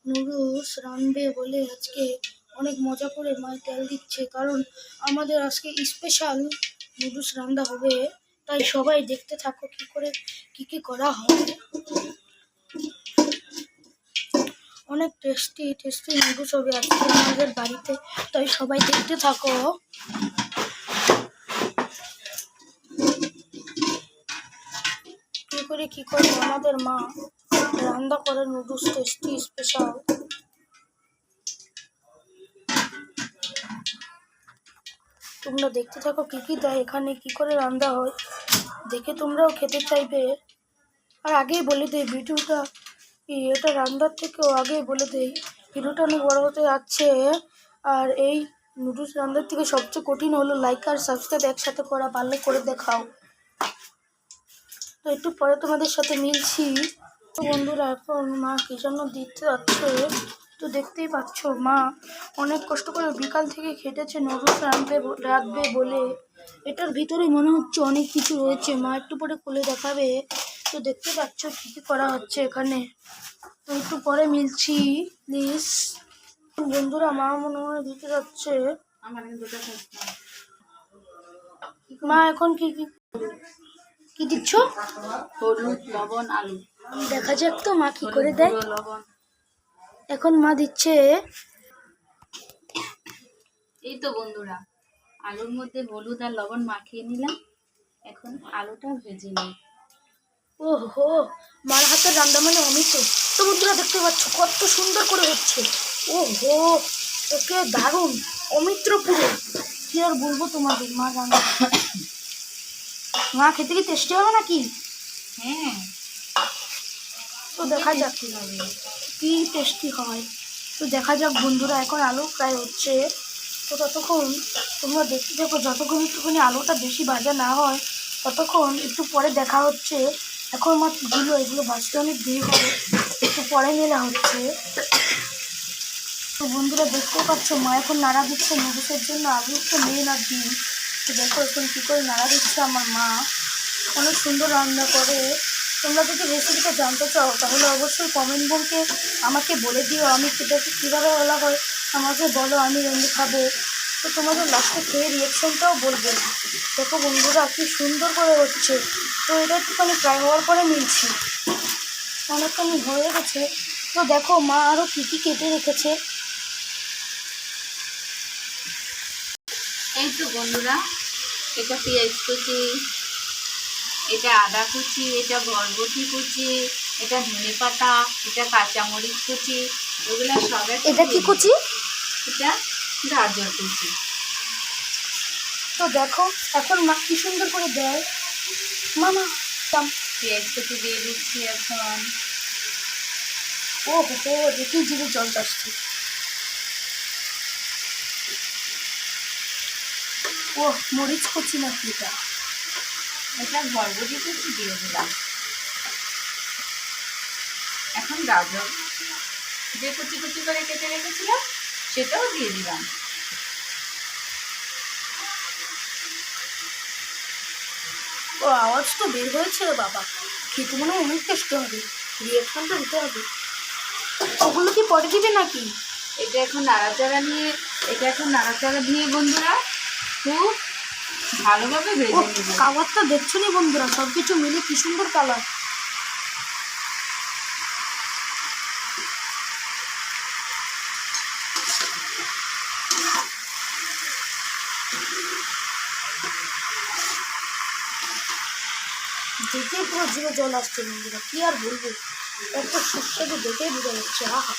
Noodles রাঁধবে বলে আজকে অনেক মজা করে মা তেল দিচ্ছে, কারণ আমাদের আজকে স্পেশাল নুডলস রান্না হবে। তাই সবাই দেখতে থাকো কি কি করা হয়। অনেক টেস্টি টেস্টি নুডলস হবে আজকে আমাদের বাড়িতে, তাই সবাই দেখতে থাকো। কি করে আমাদের মা রান্না করে নুডলস টেস্টি স্পেশাল। তোমরা দেখতে থাকো কি দেয় এখানে, কি করে রান্না হয়, দেখে তোমরাও খেতে চাইবে। আর আগেই বলে দেই ভিডিওটা এটা রান্নার থেকেও আগেই বলে দেই ভিডিওটা অনেক বড় হতে যাচ্ছে। আর এই নুডলস রান্নার থেকে সবচেয়ে কঠিন হলো লাইক আর সাবস্ক্রাইব একসাথে করা, পারলে করে দেখাও। তো একটু পরে তোমাদের সাথে মিলছি। তো বন্ধুরা এখন মা কি জন্য দিতে যাচ্ছে, তো দেখতেই পাচ্ছ মা অনেক কষ্ট করে বিকাল থেকে খেটেছে নুডলস রাঁধবে বলে। এটার ভিতরে মনে হচ্ছে অনেক কিছু রয়েছে, মা একটু পরে খুলে দেখাবে। তো দেখতে পাচ্ছ কি করা হচ্ছে এখানে। তো একটু পরে মিলছি প্লিজ। বন্ধুরা মা মনে হয় দিতে যাচ্ছে। মা এখন কি দিচ্ছ? হলুদ, লবণ, আলু। দেখা যাক তো মা কি করে দেয়। এখন মা দিচ্ছে। এই তো বন্ধুরা, আলুর মধ্যে হলুদ আর লবণ মাখিয়ে নিলাম। এখন আলুটা ভেজে নিই। ওহো, মার হাতের রান্না মানে অমিত। তো বন্ধুরা দেখতে পাচ্ছ কত সুন্দর করে হচ্ছে। ওহো, ওকে দারুণ, অমিত্র পুরো। কি আর বলবো তোমাদের মা রান্না। মা খেতে কি টেস্টি হবে নাকি? হ্যাঁ, তো দেখা যাক কি টেস্টি হয়। তো দেখা যাক বন্ধুরা, এখন আলু ফ্রাই হচ্ছে। তো ততক্ষণ তোমরা দেখতে থাকো, যতক্ষণ একটুখানি আলুটা বেশি ভাজা না হয় ততক্ষণ একটু পরে দেখা হচ্ছে। এখন মাত্র এগুলো ভাজতে অনেক দেরি হবে, একটু পরে মেলা হচ্ছে। তো বন্ধুরা দেখতে পাচ্ছ মা এখন নাড়া দিচ্ছে নুডলসের জন্য। আলু তো মেন আর ডিম। তো দেখো এখন কী করে নাড়া দিচ্ছে আমার মা। অনেক সুন্দর রান্না করে। তোমরা যদি রেসিপিটা জানতে চাও তাহলে অবশ্যই কমেন্ট বলতে আমাকে বলে দিও, আমি সেটাকে কীভাবে বলা হয় আমাকে বলো, আমি রেঁধে খাবো। তো তোমাদের লাস্টে খেয়ে রিয়েকশনটাও বলবে। দেখো বন্ধুরা কি সুন্দর করে হচ্ছে। তো এটা একটুখানি ফ্রাই হওয়ার পরে মিলছি, অনেকখানি হয়ে গেছে। তো দেখো মা আরও কী কী কেটে রেখেছে। এই তো বন্ধুরা, এটা পেঁয়াজ কুচি, এটা আদা কুচি, এটা বরবটি কুচি, এটা ধনেপাতা, এটা কাঁচামরিচ কুচি, এগুলো সব। এটা কি কুচি? এটা গাজর কুচি। তো দেখো এখন মা কি সুন্দর করে দেয়। মামা পেঁয়াজ কুচি দিয়ে দিচ্ছি এখন। ও হো, দেখি জিভে জল আসছে। ও মরিচ কুচি নাকি এটা? এটা বরবটি কুচি দিয়ে দিলাম। এখন গাজর যে কুচি কুচি করে কেটে রেখেছিলাম সেটাও দিয়ে দিলাম। ও আওয়াজ তো বের হয়েছে রে বাবা, খেতে মনে হয় অনেক টেস্টি হবে। রিয়াকশনটা দিতে হবে। ওগুলো কি পরে দিবে নাকি? এটা এখন নাড়াচাড়া দিয়ে বন্ধুরা খুব ভালোভাবে ভেজে নেব। কালারটা দেখছো নি বন্ধুরা, সব কিছু মিলে কি সুন্দর কালার। দেখে পুরো জিভে জল আসছে বন্ধুরা, কি আর বলবো। একটা সুস্বাদু দেখেই বোঝা যাচ্ছে। আহা,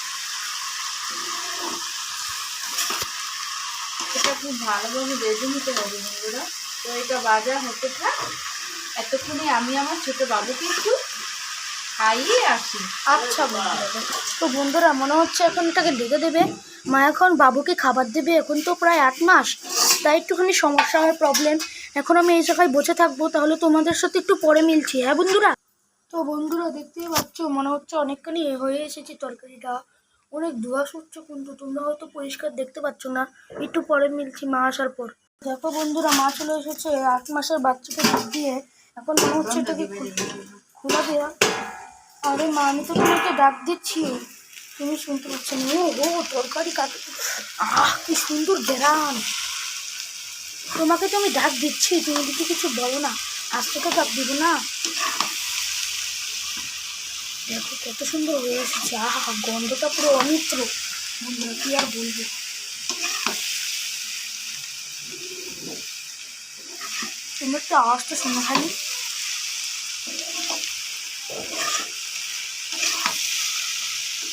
এটা খুব ভালোভাবে ভেজে নিতে হবে বন্ধুরা। তো এটা ভাজা হতে থাক, এতক্ষণে আমি আমার ছোট বাবুকে একটু খাইয়ে আসি। আচ্ছা বন্ধুরা। তো বন্ধুরা মনে হচ্ছে এখন এটাকে ঢেকে দেবে। মা এখন বাবুকে খাবার দেবে। এখন তো প্রায় 8 মাস, তাই একটুখানি সমস্যা হয়, প্রবলেম। এখন আমি এই জায়গায় বসে থাকবো, তাহলে তোমাদের সাথে একটু পরে মিলছি। হ্যাঁ বন্ধুরা। তো বন্ধুরা দেখতেই পাচ্ছ মনে হচ্ছে অনেকখানি হয়ে এসেছে তরকারিটা। অনেক ধোঁয়া ছুটছে কিন্তু তোমরা হয়তো পরিষ্কার দেখতে পাচ্ছ না। একটু পরে মিলছি মা আসার পর। দেখো বন্ধুরা মা চলে এসেছে 8 মাসের বাচ্চাকে দুধ দিয়ে। এখন মনে হচ্ছে এটাকে খোলা দেওয়া। আরে মা, আমি তো তোমাকে ডাক দিচ্ছি। তুমি শুনতে পাচ্ছ না? ও তরকারি কাটে। কি সুন্দর গ্রাম। তোমাকে তো আমি ডাক দিচ্ছি, তুমি যদি কিছু বলো না। আজ থেকে ডাক দিব না। দেখো কত সুন্দর হয়ে এসেছে। গন্ধটা পুরো অমিত্র। বন্ধুরা কি আর বলবো। তোমরা একটু আওয়াজটা শোনো খালি।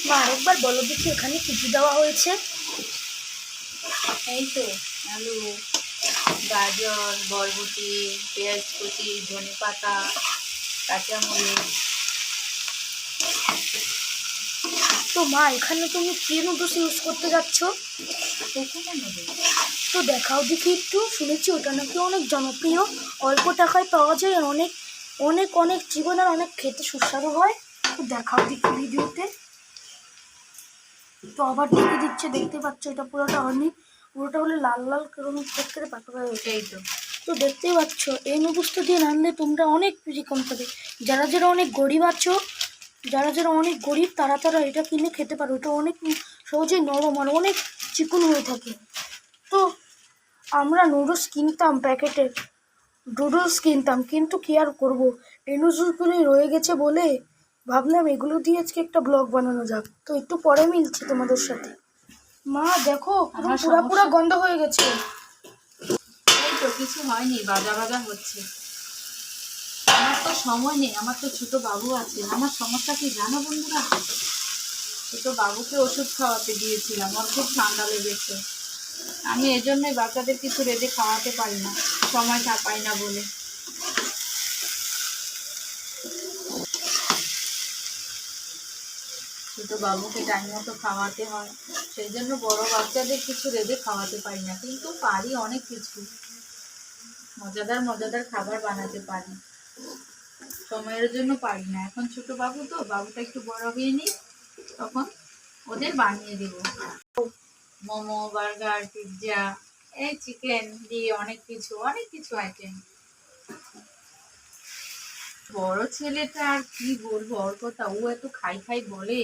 বা আরেকবার বলো দেখি এখানে কি কি দেওয়া হয়েছে। এই তো আলু, গাজর, বরবটি, পেঁয়াজ কুচি, ধনে পাতা, কাঁচামরিচ। তো মা এখানে তুমি কি নুডলস ইউজ করতে যাচ্ছ? কোথায় নেবে? তো দেখাও দেখি একটু। শুনেছি ওটা নাকি অনেক জনপ্রিয়, অল্প টাকায় পাওয়া যায়, আর অনেক অনেক অনেক জীবন আর অনেক খেতে সুস্বাদু হয়। তো দেখাও দেখি ভিডিওতে। তো আবার দেখে দিচ্ছে, দেখতে পাচ্ছ এটা পুরোটা হয়নি, পুরোটা হলে লাল লাল কেরম করে পাকা হয়ে ওঠে। এই তো তো দেখতেই পাচ্ছ এই নুডলসটা দিয়ে রাঁধলে তোমরা অনেক বেশি কম পাবে। যারা যারা অনেক গরিব আছো, যারা যারা অনেক গরিব তারা তারা এটা কিনে খেতে পারো। এটা অনেক সহজেই নরম আর অনেক চিকন হয়ে থাকে। তো আমরা নুডলস কিনতাম, প্যাকেটের নুডলস কিনতাম, কিন্তু কি আর করবো, এই নুডলসগুলি রয়ে গেছে বলে ভাবলাম এগুলো দিয়ে আজকে একটা ব্লগ বানানো যাক। তো একটু পরে মিলছি তোমাদের সাথে। মা দেখো পুরো আমার পুরা পুরা সমস্যা গন্ধ হয়ে গেছে। এই তো কিছু হয়নি, ভাজা ভাজা হচ্ছে। আমার তো সময় নেই, আমার তো ছোট বাবু আছে। আমার সমস্যা কি জানো বন্ধুরা? ছোট বাবুকে ওষুধ খাওয়াতে দিয়েছিলাম, ওর খুব ঠান্ডা লেগেছে। আমি এজন্যই বাচ্চাদের কিছু রেঁধে খাওয়াতে পারি না, সময় পাই না বলে। ছোট বাবুকে টাইম মতো খাওয়াতে হয়, সেই জন্য বড় বাচ্চাদের কিছু রেঁধে খাওয়াতে পারি না, কিন্তু পারি অনেক কিছু। মজাদার মজাদার খাবার বানাতে পারি, সময়ের জন্য পারি না। এখন ছোট বাবু তো, বাবুটা একটু বড় হয়ে নি, তখন ওদের বানিয়ে দেব। মোমো, বার্গার, পিৎজা, এই চিকেন দিয়ে অনেক কিছু আইটেম। বড় ছেলেটা আর কি বলবো ওর কথা, ও এত খাই খাই বলে।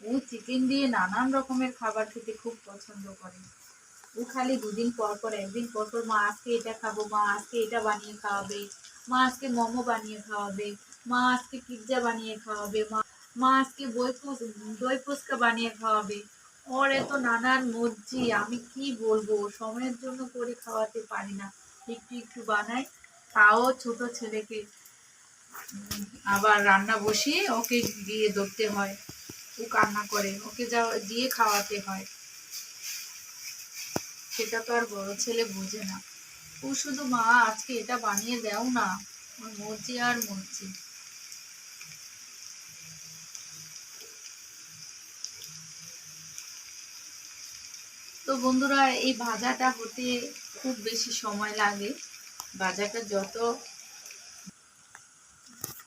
ও চিকেন দিয়ে নানান রকমের খাবার খেতে খুব পছন্দ করে। ও খালি দুদিন পর পর, একদিন পর পর, মা আজকে এটা খাবো, মা আজকে এটা বানিয়ে খাওয়াবে, মা আজকে মোমো বানিয়ে খাওয়াবে, মা আজকে পিৎজা বানিয়ে খাওয়াবে, মা আজকে দই ফুচকা বানিয়ে খাওয়াবে। ওর এত নানান মর্জি, আমি কি বলবো, সময়ের জন্য করে খাওয়াতে পারি না। একটু একটু বানাই, তাও ছোট ছেলেকে আবার রান্না বসিয়ে ওকে দিয়ে ধরতে হয়। ও কান্না করে, ওকে যা দিয়ে খাওয়াতে হয়। সেটা তো আর বড় ছেলে বোঝে না। ও শুধু মা আজকে এটা বানিয়ে দাও না, ওর মর্জি আর মর্জি। তো বন্ধুরা, এই ভাজাটা হতে খুব বেশি সময় লাগে। ভাজাটা যত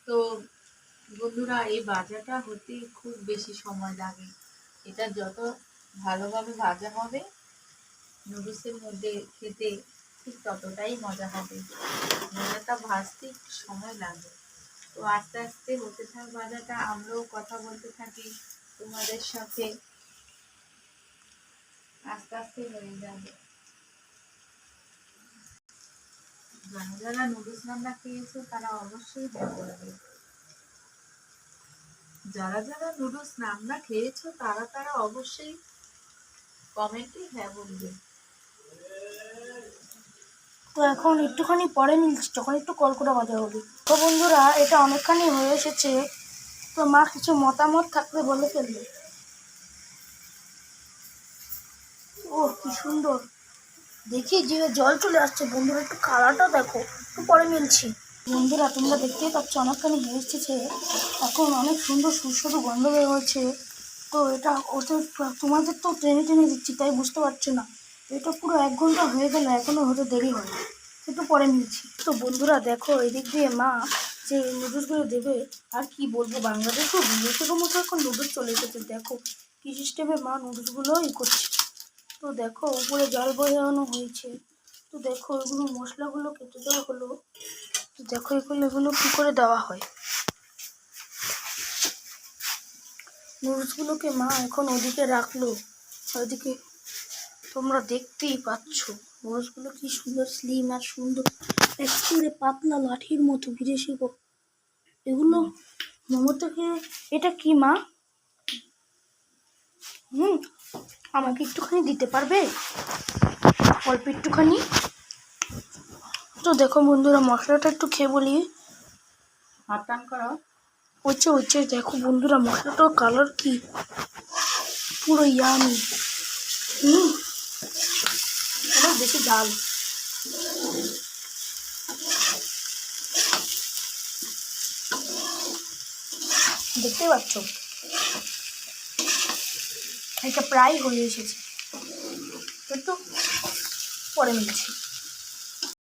তো বন্ধুরা, এই ভাজাটা হতে খুব বেশি সময় লাগে। এটা যত ভালোভাবে ভাজা হবে, নুডলসের মধ্যে খেতে ঠিক ততটাই মজা হবে। ভাজাটা ভাজতে একটু সময় লাগে। তো আস্তে আস্তে হতে থাক ভাজাটা, আমরাও কথা বলতে থাকি তোমাদের সাথে, আস্তে আস্তে হয়ে যাবে। যারা যারা নুডলস রান্না খেয়েছো তারা অবশ্যই হ্যাঁ বলবে। যারা যারা নুডলস রান্না খেয়েছো তারা তারা অবশ্যই কমেন্টে হ্যাঁ বলবে। তো এখন একটুখানি পরে মিলছি, যখন একটু কলকটা বাজা হবে। তো বন্ধুরা এটা অনেকখানি হয়ে এসেছে। তো মা কিছু মতামত থাকলে বলে ফেলবে। ও কি সুন্দর, দেখি যে জল চলে আসছে। বন্ধুরা একটু কালারটা দেখো, একটু পরে মিলছি। বন্ধুরা তোমরা দেখতেই পাচ্ছ অনেকখানি হয়ে এসেছে, এখন অনেক সুন্দর সুস্বাদু গন্ধ বের হয়েছে। তো এটা ওদের তোমাদের তো টেনে টেনে দিচ্ছি তাই বুঝতে পারছো না। এটা পুরো 1 ঘন্টা হয়ে গেল, এখনো হতে দেরি হয়, একটু পরে মিলছি। তো বন্ধুরা দেখো এদিক দিয়ে মা যে নুডলসগুলো দেবে, আর কি বলবো, বাংলাদেশও বিদেশের মতো এখন নুডলস চলে এসেছে। দেখো কি সিস্টেমে মা নুডলসগুলো করছে। তো দেখো উপরে জল বসানো হয়েছে। তো দেখো এগুলো মশলাগুলো কেটে দেওয়া হলো। তো দেখো এগুলো কী করে দেওয়া হয়। নুডলসগুলোকে মা এখন ওদিকে রাখলো। ওদিকে তোমরা দেখতেই পাচ্ছ নুডলসগুলো কি সুন্দর স্লিম আর সুন্দর, একেবারে পাতলা লাঠির মতো বিদেশি এগুলো মোমোটাকে। এটা কি মা? আমাকে একটুখানি দিতে পারবে, অল্প একটুখানি? তো দেখো বন্ধুরা, মশলাটা একটু খেয়ে বলি। হাত টান করো। ওইছে দেখো বন্ধুরা, মশলাটার কালার কি পুরো ইয়ামি। এটা বেশি ঝাল। দেখতে পাচ্ছ এটা প্রায় হয়ে এসেছে, একটু পরে মিলছি।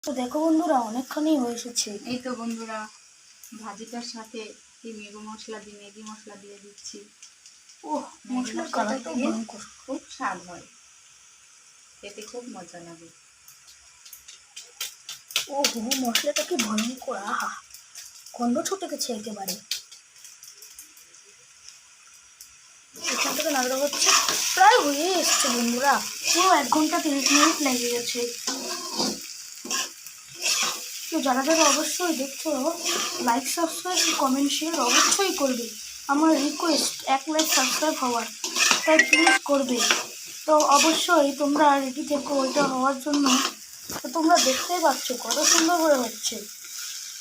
তো দেখো বন্ধুরা, অনেকখানি হয়ে এসেছে। এই তো বন্ধুরা, ভাজিটার সাথে এই ম্যাগি মশলা দিয়ে দিচ্ছি। মশলার কালারটা ভয়ঙ্কর, খুব স্বাদ হয়, খেতে খুব মজা লাগে। মশলাটা কি ভয়ঙ্কর! আহা, গন্ধ ছুটে গেছে একেবারে। এখান থেকে নাড়া হচ্ছে, প্রায় হয়ে এসছে বন্ধুরা, পুরো 1 ঘন্টা 30 মিনিট লেগে গেছে। তো যারা যারা অবশ্যই দেখছো, লাইক সাবস্ক্রাইব কমেন্ট শেয়ার অবশ্যই করবে। আমার রিকোয়েস্ট 1 লাইক সাবস্ক্রাইব হওয়ার, তাই প্লিজ করবে। তো অবশ্যই তোমরা রেডি থেকো ওইটা হওয়ার জন্য। তো তোমরা দেখতেই পাচ্ছ কত সুন্দর করে হচ্ছে।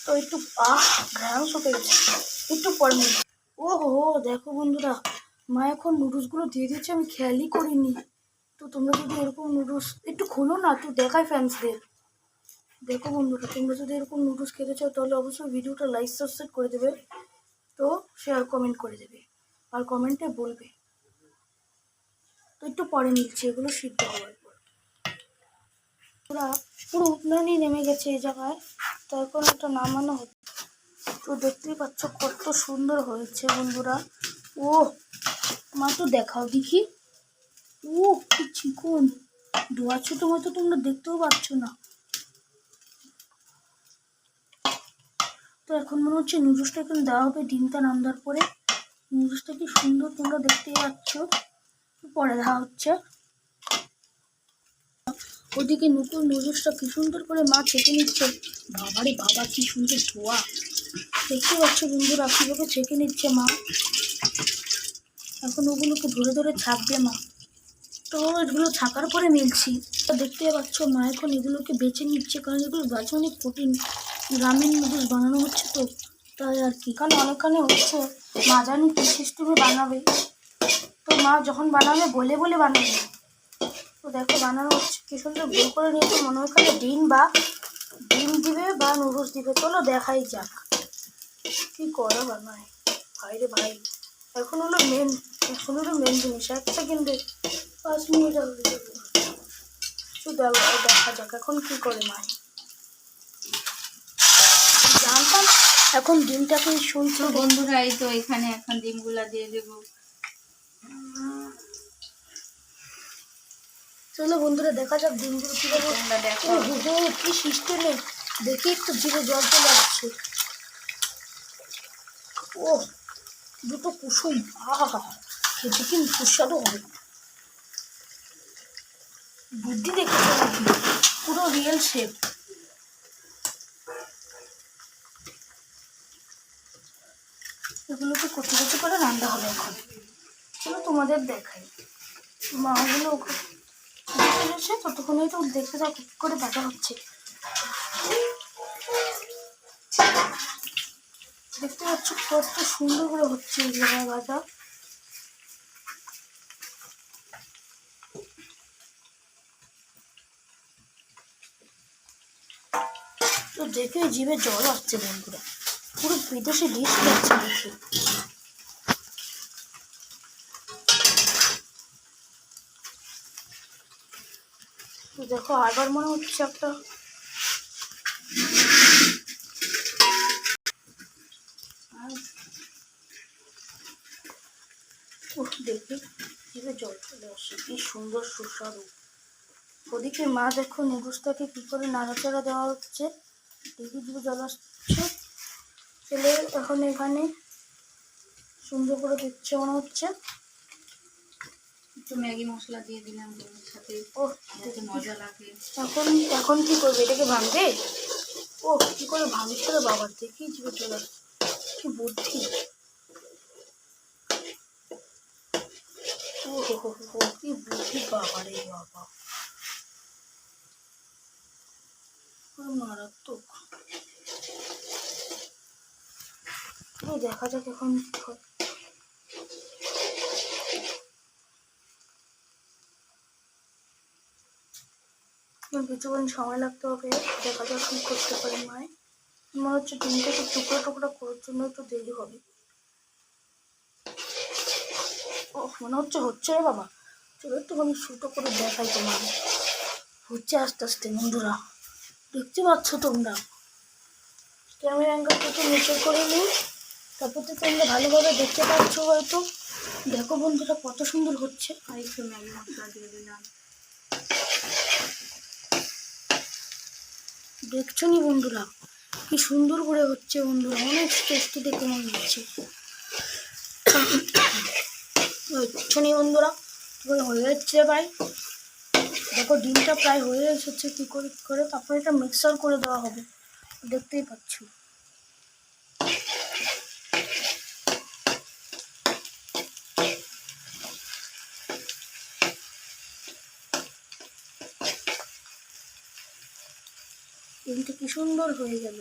তো একটু ঘ্রাণ শুকে গেছে, একটু পরে নিই। দেখো বন্ধুরা, মা এখন নুডলসগুলো দিয়ে দিচ্ছে, আমি খেয়ালই করিনি। তো তোমরা যদি এরকম নুডলস একটু খোলো না, একটু দেখাই ফ্যান্সদের। দেখো বন্ধুরা, তোমরা যদি এরকম নুডলস খেতে চাও তাহলে অবশ্যই ভিডিওটা লাইক সাবস্ক্রাইব করে দেবে, তো শেয়ার কমেন্ট করে দেবে, আর কমেন্টে বলবে। তো একটু পরে নিচ্ছি এগুলো সিদ্ধ হওয়ার পর। পুরো উঠনানি নেমে গেছে এই জায়গায়, তো এখন একটা নামানো হচ্ছে। তো দেখতেই পাচ্ছ কত সুন্দর হয়েছে বন্ধুরা। মা তো দেখাও দেখি। কি চিকন দোয়া ছোট মতো, তোমরা দেখতেও পাচ্ছ না। তো এখন মনে হচ্ছে নুডলসটা এখানে দেওয়া হবে ডিমটা নামানোর পরে। নুডলসটা কি সুন্দর তোমরা দেখতেই পাচ্ছ, পরে দেওয়া হচ্ছে। ওদিকে নুডলসটা কি সুন্দর করে মা ছেঁকে নিচ্ছে। বাবারে বাবা, কি সুন্দর ধোয়া! দেখতে পাচ্ছ বন্ধুরা কিভাবে ছেঁকে নিচ্ছে মা। এখন ওগুলোকে ধরে ধরে ছাকবে মা। তো এগুলো ছাকার পরে মিলছি। দেখতে পাচ্ছ মা এখন এগুলোকে বেছে নিচ্ছে, কারণ এগুলো গাছে অনেক কঠিন, রামেন নুডলস বানানো হচ্ছে, তো তাই আর কি। কারণ অনেকখানে হচ্ছে, মা জানি কি সিস্টেমে বানাবে। তো মা যখন বানাবে বলে বলে বানাবে। তো দেখো বানানো হচ্ছে, কি সুন্দর গোল করে নিয়েছে, মনে হয় এখানে ডিম দিবে বা নুডলস দিবে। চলো দেখাই যাক কি করে বানায়। ভাই রে ভাই, এখন হলো মেন জিনিস। 1 সেকেন্ডে 5 মিনিট হয়ে যাবে। দেখা যাক এখন কি করে মা। জানতাম এখন ডিমটাকে শুনছো বন্ধুরা, এই তো এখানে এখন ডিমগুলা দিয়ে দেবো। চলো বন্ধুরা দেখা যাক ডিমগুলো কিভাবে। দেখো কি সিস্টেমে, দেখি একটু জিভে জল চলে আসছে। দুটো কুসুম, খেতে কি সুস্বাদু হবে। বুদ্ধি দেখেছো নাকি, পুরো রিয়েল শেপ। এগুলোকে কচি কচি করে রান্না হবে এখন। চলো তোমাদের দেখাই। মাগুলো এসে ততক্ষণেই তো দেখতে যাও কি করে বাটা হচ্ছে। দেখতে পাচ্ছ কত সুন্দর করে হচ্ছে এই জায়গায় বাটা। তো দেখে জিভে জল আসছে বন্ধুরা, পুরো বিদেশি ডিশ লাগছে দেখে। তো দেখো আবার মনে হচ্ছে একটা দেখি জিভে জল চলে আসছে, কি সুন্দর সুস্বাদু। ওদিকে মা দেখো নুডলসটাকে কি করে নাড়াচাড়া দেওয়া হচ্ছে, দেখি জিভে জল আসছে। চলে এখন এখানে সুন্দর করে দিচ্ছে মনে হচ্ছে। একটু ম্যাগি মশলা দিয়ে দিলাম ডিমের সাথে, ও যাতে মজা লাগে। এখন এখন কি করবে, এটাকে ভাঙবে? ও কি করে ভাঙছে রে বাবা, দেখি জিভে চলে আসছে। কি বুদ্ধি! ও হো হো হো, কি বুদ্ধি বাবা রে বাবা, পুরো মারাত্মক। দেখা যাক এখন কি হয়। কিছুক্ষণ সময় লাগতে হবে, দেখা যাক কি করতে পারে মায়। মনে হচ্ছে ডিমটাকে টুকরো টুকরো করার জন্য একটু দেরি হবে। ও মনে হচ্ছে হচ্ছে রে বাবা, চলো একটুখানি ছোটো করে দেখাই তোমার। হচ্ছে আস্তে আস্তে বন্ধুরা, দেখতে পাচ্ছ তোমরা? ক্যামেরা অ্যাঙ্গেলটা একটু নিচে করে নিই, তারপর তো তোমরা ভালোভাবে দেখতে পাচ্ছ হয়তো। দেখো বন্ধুরা কত সুন্দর হচ্ছে। আর একটু ম্যাগি মশলা দিয়ে দিলাম। দেখছো নি বন্ধুরা কি সুন্দর করে হচ্ছে বন্ধুরা, অনেক টেস্টি দেখে মনে হচ্ছে। দেখছো নি বন্ধুরা হয়ে যাচ্ছে ভাই, দেখো ডিমটা প্রায় হয়ে এসেছে। কি করে তারপরে এটা মিক্সার করে দেওয়া হবে, দেখতেই পাচ্ছ। ডিমটা কি সুন্দর হয়ে গেল।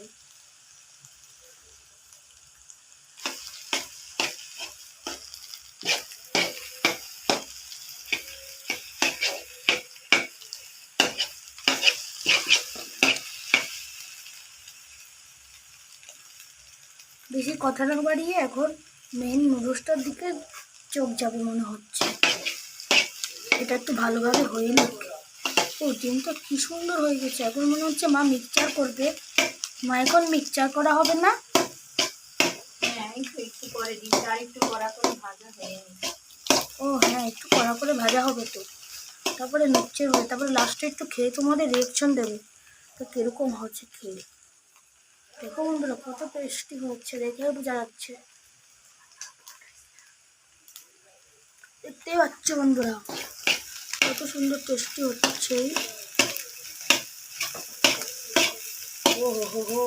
বেশি কথা না বাড়িয়ে এখন মেন নুডলসটার দিকে চোখ যাবে মনে হচ্ছে। এটা একটু ভালোভাবে হয়ে নিক। ও ডিমটা কি সুন্দর হয়ে গেছে, এখন মনে হচ্ছে মা মিক্সচার করবে। মা এখন মিক্সচার করা হবে না? হ্যাঁ, একটু পরে ডিমটা আর একটু কড়া করে ভাজা হয়ে গেছে। ও হ্যাঁ, একটু কড়া করে ভাজা হবে তো, তারপরে মিক্সচার হবে, তারপরে লাস্টে একটু খেয়ে তোমাদের রিয়েকশন দেবে তো কিরকম হচ্ছে খেয়ে। দেখো বন্ধুরা কত টেস্টি হচ্ছে, দেখে বোঝা যাচ্ছে। দেখতেই পাচ্ছ বন্ধুরা কত সুন্দর টেস্টি হচ্ছে। ও হো হো,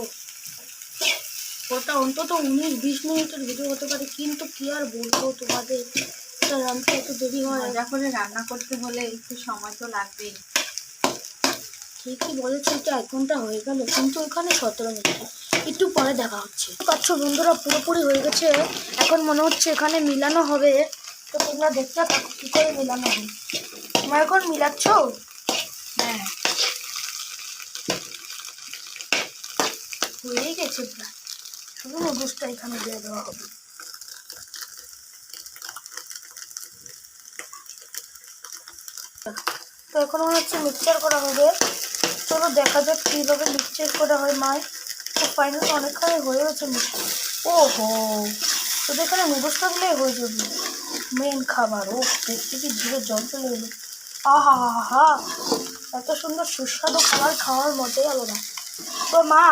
ওটা অন্তত 19-20 মিনিটের ভিডিও হতে পারে, কিন্তু কি আর বলবো তোমাদের, এটা রান্না এত দেরি হয়। মজা করে রান্না করতে হলে একটু সময় তো লাগবেই। ঠিকই বলেছো, এটা 1 ঘন্টা হয়ে গেল, কিন্তু ওখানে 17 মিনিট। একটু পরে দেখা হচ্ছে। পাচ্ছ বন্ধুরা পুরোপুরি হয়ে গেছে, এখন মনে হচ্ছে এখানে মিলানো হবে। তো তোমরা দেখতে থাকো কি করে মিলানো হবে। তোমরা এখন মিলাচ্ছ? হ্যাঁ, হয়েই গেছে প্রায়, শুধু নুডলসটা এখানে দিয়ে দেওয়া হবে। তো এখন মনে হচ্ছে মিক্সচার করা হবে। চলো দেখা যাক কীভাবে মিক্সচার করা হয় মায়। তো ফাইনালি অনেকখানি হয়ে গেছে মিক্সচার। ও হো, শুধু এখানে নুডলসটা দিলেই হয়ে যাবে মেন খাবার। ও দেখতে কি জিভে জল চলে এলো। আহা হা হা, এত সুন্দর সুস্বাদু খাবার খাওয়ার মজাই আলাদা। তো মা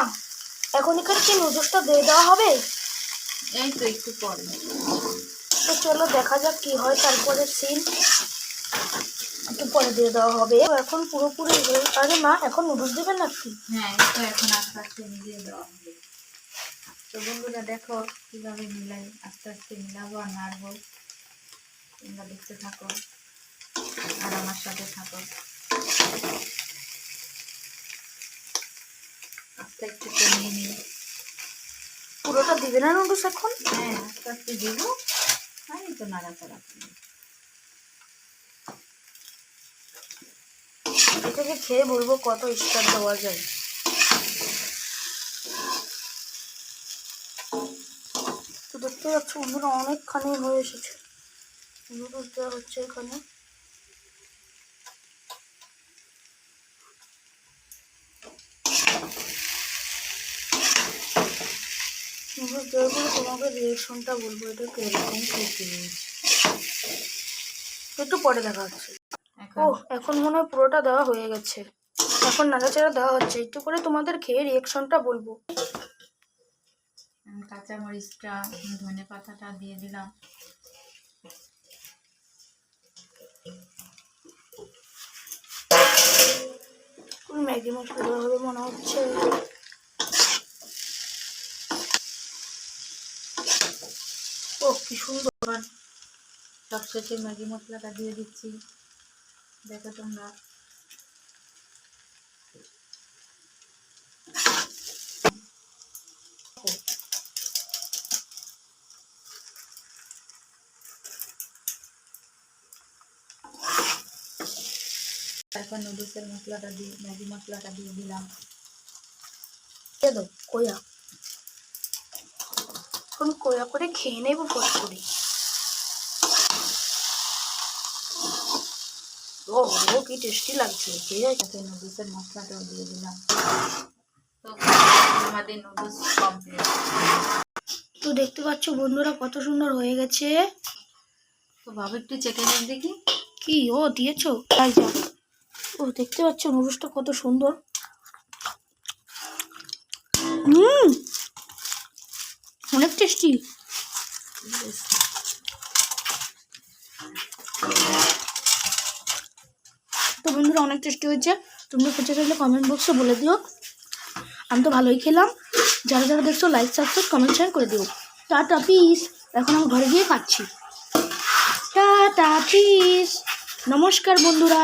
এখন এখানে কি নুডলসটা দিয়ে দেওয়া হবে? এই তো একটু পরে। তো চলো দেখা যাক কি হয়, তারপরে সিন একটু পরে দিয়ে দেওয়া হবে। এখন পুরোপুরি আরে মা এখন নুডলস দেবেন নাকি? হ্যাঁ, তো এখন আস্তে আস্তে মিলিয়ে দেওয়া হবে। তো বন্ধুরা দেখো কিভাবে মিলাই, আস্তে আস্তে মিলাবো আর নাড়বো। তোমরা দেখতে থাকো আর আমার সাথে থাকো। আস্তে একটু কমিয়ে নিই। পুরোটা দিবে না নুডলস এখন? হ্যাঁ, আস্তে আস্তে দেবো। আর এই তো নাড়াচাড়া করবো। এটাকে খেয়ে বলবো কত স্টার দেওয়া যায়। তো দেখতে পাচ্ছ বন্ধুরা অনেকখানি হয়ে এসেছে। নুডলস দেওয়া হচ্ছে এখানে। নুডলস দেওয়ার পরে তোমাকে রিয়েকশনটা বলবো এটা কিরকম খেতে হয়েছে। একটু পরে দেখা হচ্ছে। ও এখন মনে হয় পুরোটা দেওয়া হয়ে গেছে, এখন নাড়াচাড়া দেওয়া হচ্ছে, একটু করে তোমাদের খেয়ে রিয়েকশনটা বলবো। কাঁচামরিচটা, ধনে পাতাটা দিয়ে দিলাম। ম্যাগি মশলা হবে মনে হচ্ছে। ও কি সুন্দর। সবশেষে ম্যাগি মশলাটা দিয়ে দিচ্ছি, দেখো তোমরা। তারপর নুডলসের মশলাটা দিয়ে, ম্যাগি মশলাটা দিয়ে দিলাম। কয়া এখন কয়া করে খেয়ে নেবো পর করে। ও কি টেস্টি লাগছে। নুডলসের মশলাটাও দিয়ে দিলাম। তো আমাদের নুডলস কমপ্লিট। তো দেখতে পাচ্ছ বন্ধুরা কত সুন্দর হয়ে গেছে। তো বাবু একটু চেখে দেখ দেখি। কি ও দিয়েছো? ও দেখতে পাচ্ছ নুডলসটা কত সুন্দর। অনেক টেস্টি। তো বন্ধুরা অনেক টেস্টি হয়েছে। তোমরা খেতে চাইলে কমেন্ট বক্সে বলে দিও। আমি তো ভালোই খেলাম। যারা যারা দেখছো লাইক সাবস্ক্রাইব কমেন্ট শেয়ার করে দিও। Tata piece. এখন আমি ঘরে গিয়ে খাচ্ছি। Tata piece. নমস্কার বন্ধুরা।